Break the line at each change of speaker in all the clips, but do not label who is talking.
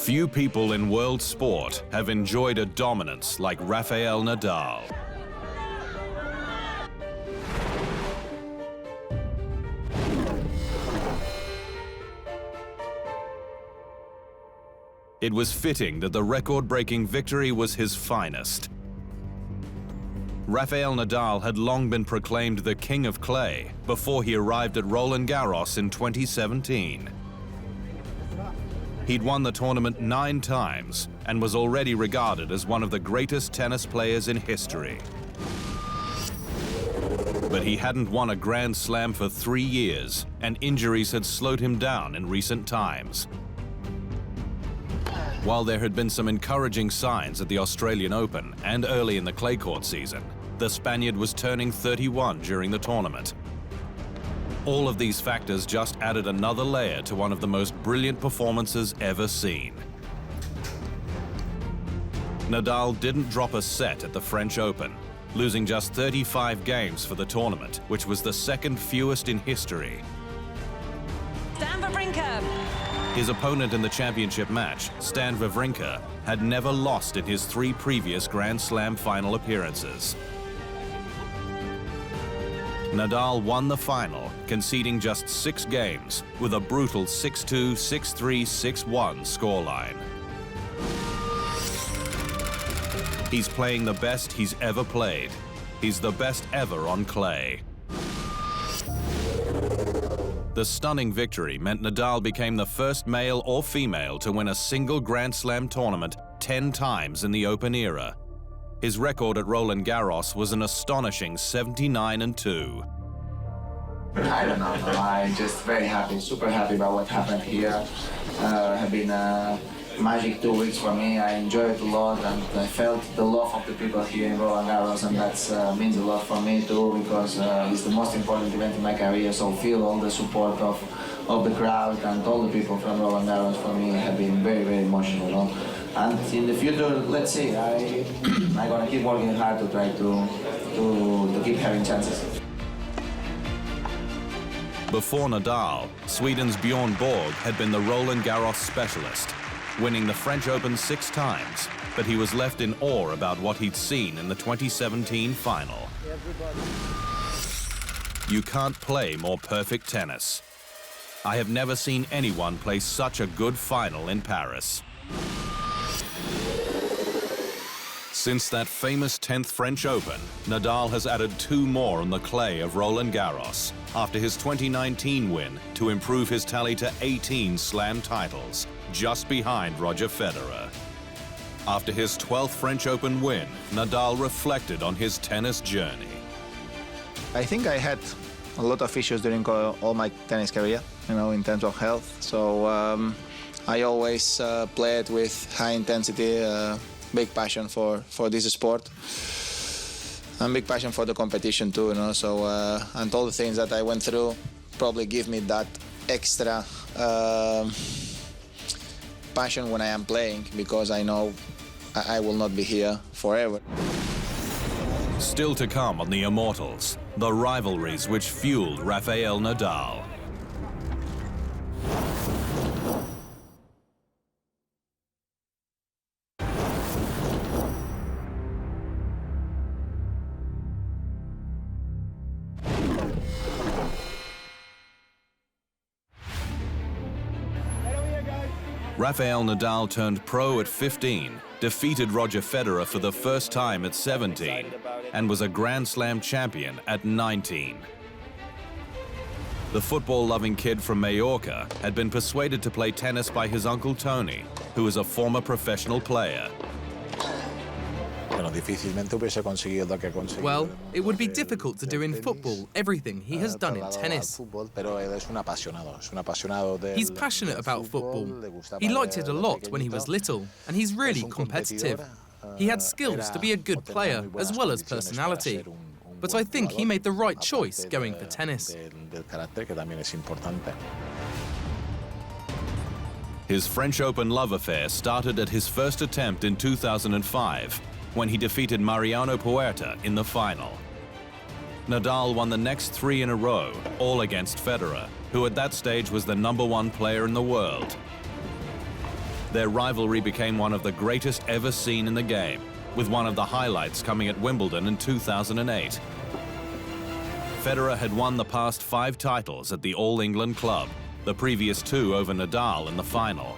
Few people in world sport have enjoyed a dominance like Rafael Nadal. It was fitting that the record-breaking victory was his finest. Rafael Nadal had long been proclaimed the King of Clay before he arrived at Roland Garros in 2017. He'd won the tournament 9 times and was already regarded as one of the greatest tennis players in history. But he hadn't won a Grand Slam for 3 years, and injuries had slowed him down in recent times. While there had been some encouraging signs at the Australian Open and early in the clay court season, the Spaniard was turning 31 during the tournament. All of these factors just added another layer to one of the most brilliant performances ever seen. Nadal didn't drop a set at the French Open, losing just 35 games for the tournament, which was the second fewest in history.
Stan Wawrinka.
His opponent in the championship match, Stan Wawrinka, had never lost in his 3 previous Grand Slam final appearances. Nadal won the final, conceding just 6 games with a brutal 6-2, 6-3, 6-1 scoreline. He's playing the best he's ever played. He's the best ever on clay. The stunning victory meant Nadal became the first male or female to win a single Grand Slam tournament 10 times in the Open era. His record at Roland Garros was an astonishing 79-2.
I don't know, I'm just very happy, super happy about what happened here. Have been a magic 2 weeks for me. I enjoyed it a lot, and I felt the love of the people here in Roland Garros, and that means a lot for me too, because it's the most important event in my career. So feel all the support of the crowd and all the people from Roland Garros for me have been very, very emotional. You know? And in the future, let's see. I'm gonna keep working hard to try to keep having chances.
Before Nadal, Sweden's Bjorn Borg had been the Roland Garros specialist, winning the French Open 6 times, but he was left in awe about what he'd seen in the 2017 final. You can't play more perfect tennis. I have never seen anyone play such a good final in Paris. Since that famous 10th French Open, Nadal has added 2 more on the clay of Roland Garros after his 2019 win to improve his tally to 18 Slam titles, just behind Roger Federer. After his 12th French Open win, Nadal reflected on his tennis journey.
I think I had a lot of issues during all my tennis career, you know, in terms of health. So I always played with high intensity, big passion for this sport, and big passion for the competition too, you know. So and all the things that I went through probably give me that extra passion when I am playing, because I know I will not be here forever.
Still to come on the Immortals, the rivalries which fueled Rafael Nadal. Rafael Nadal turned pro at 15, defeated Roger Federer for the first time at 17, and was a Grand Slam champion at 19. The football-loving kid from Mallorca had been persuaded to play tennis by his uncle Tony, who was a former professional player.
Well, it would be difficult to do in football everything he has done in tennis. He's passionate about football. He liked it a lot when he was little, and he's really competitive. He had skills to be a good player as well as personality. But I think he made the right choice going for tennis.
His French Open love affair started at his first attempt in 2005, when he defeated Mariano Puerta in the final. Nadal won the next 3 in a row, all against Federer, who at that stage was the #1 player in the world. Their rivalry became one of the greatest ever seen in the game, with one of the highlights coming at Wimbledon in 2008. Federer had won the past 5 titles at the All England Club, the previous 2 over Nadal in the final.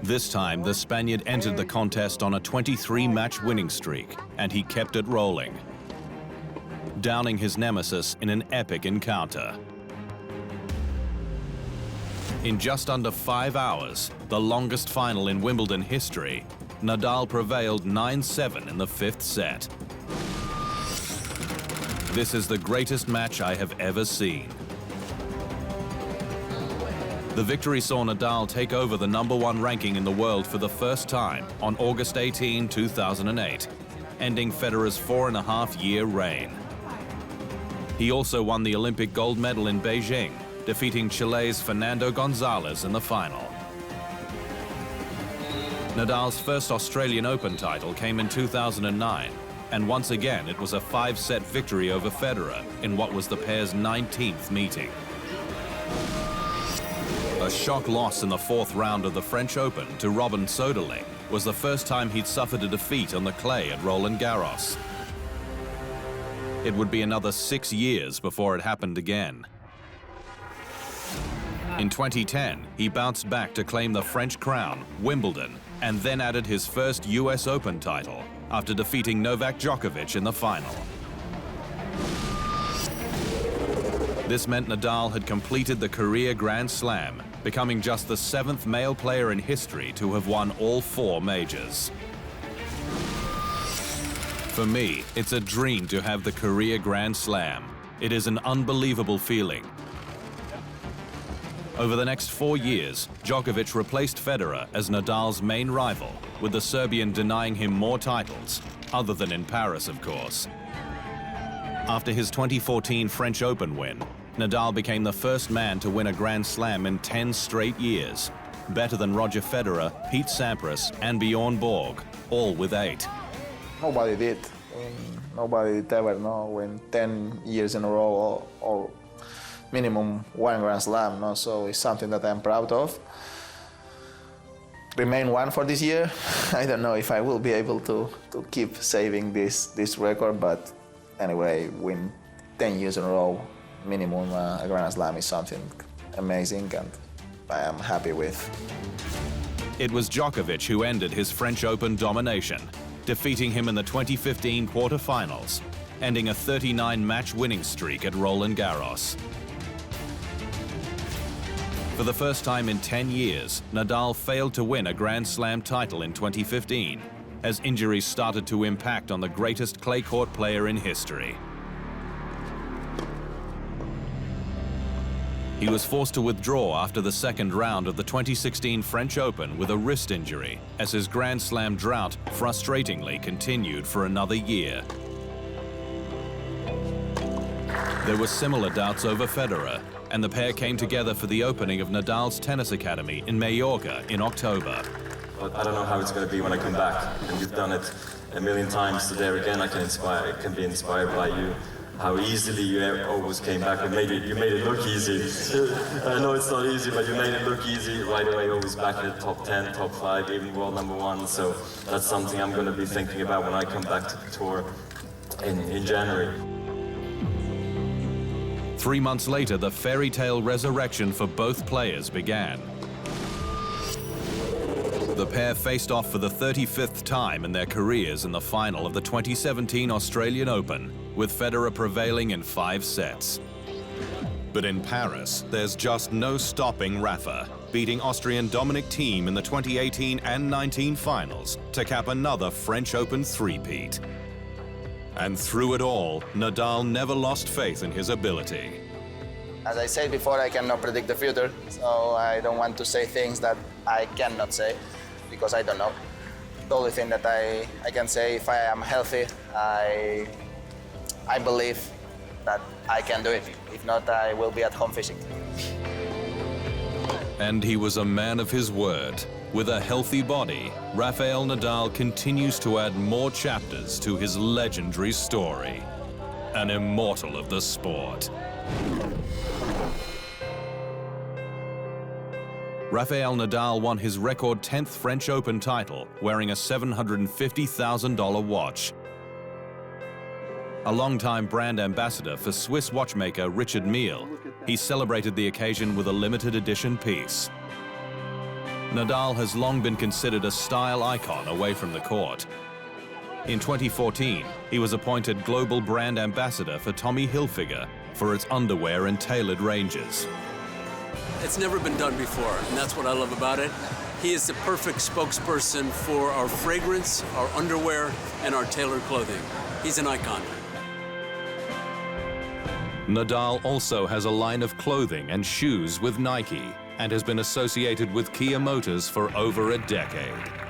This time, the Spaniard entered the contest on a 23-match winning streak, and he kept it rolling, downing his nemesis in an epic encounter. In just under 5 hours, the longest final in Wimbledon history, Nadal prevailed 9-7 in the 5th set. This is the greatest match I have ever seen. The victory saw Nadal take over the #1 ranking in the world for the first time on August 18, 2008, ending Federer's 4.5-year reign. He also won the Olympic gold medal in Beijing, defeating Chile's Fernando Gonzalez in the final. Nadal's first Australian Open title came in 2009, and once again it was a 5-set victory over Federer in what was the pair's 19th meeting. A shock loss in the 4th round of the French Open to Robin Soderling was the first time he'd suffered a defeat on the clay at Roland Garros. It would be another 6 years before it happened again. In 2010, he bounced back to claim the French crown, Wimbledon, and then added his first US Open title after defeating Novak Djokovic in the final. This meant Nadal had completed the career Grand Slam, becoming just the 7th male player in history to have won all 4 majors. For me, it's a dream to have the career Grand Slam. It is an unbelievable feeling. Over the next 4 years, Djokovic replaced Federer as Nadal's main rival, with the Serbian denying him more titles, other than in Paris, of course. After his 2014 French Open win, Nadal became the first man to win a Grand Slam in 10 straight years, better than Roger Federer, Pete Sampras, and Bjorn Borg, all with 8.
Nobody did. Nobody did ever win 10 years in a row or minimum 1 Grand Slam. No? So it's something that I'm proud of. Remain 1 for this year. I don't know if I will be able to keep saving this record, but anyway, win 10 years in a row, minimum a Grand Slam is something amazing, and I am happy with.
It was Djokovic who ended his French Open domination, defeating him in the 2015 quarterfinals, ending a 39-match winning streak at Roland Garros. For the first time in 10 years, Nadal failed to win a Grand Slam title in 2015, as injuries started to impact on the greatest clay court player in history. He was forced to withdraw after the 2nd round of the 2016 French Open with a wrist injury, as his Grand Slam drought frustratingly continued for another year. There were similar doubts over Federer, and the pair came together for the opening of Nadal's tennis academy in Mallorca in October.
But I don't know how it's going to be when I come back, and you've done it a million times. So there again, I can be inspired by you. How easily you always came back. You made it look easy. I know it's not easy, but you made it look easy right away. Always back in the top 10, top 5, even world #1. So that's something I'm going to be thinking about when I come back to the tour in January.
3 months later, the fairy tale resurrection for both players began. The pair faced off for the 35th time in their careers in the final of the 2017 Australian Open, with Federer prevailing in 5 sets. But in Paris, there's just no stopping Rafa, beating Austrian Dominic Thiem in the 2018 and 19 finals to cap another French Open three-peat. And through it all, Nadal never lost faith in his ability.
As I said before, I cannot predict the future, so I don't want to say things that I cannot say, because I don't know. The only thing that I can say, if I am healthy, I believe that I can do it. If not, I will be at home fishing.
And he was a man of his word. With a healthy body, Rafael Nadal continues to add more chapters to his legendary story. An immortal of the sport. Rafael Nadal won his record 10th French Open title wearing a $750,000 watch. A longtime brand ambassador for Swiss watchmaker Richard Mille, he celebrated the occasion with a limited edition piece. Nadal has long been considered a style icon away from the court. In 2014, he was appointed global brand ambassador for Tommy Hilfiger for its underwear and tailored ranges.
It's never been done before, and that's what I love about it. He is the perfect spokesperson for our fragrance, our underwear, and our tailored clothing. He's an icon.
Nadal also has a line of clothing and shoes with Nike and has been associated with Kia Motors for over a decade.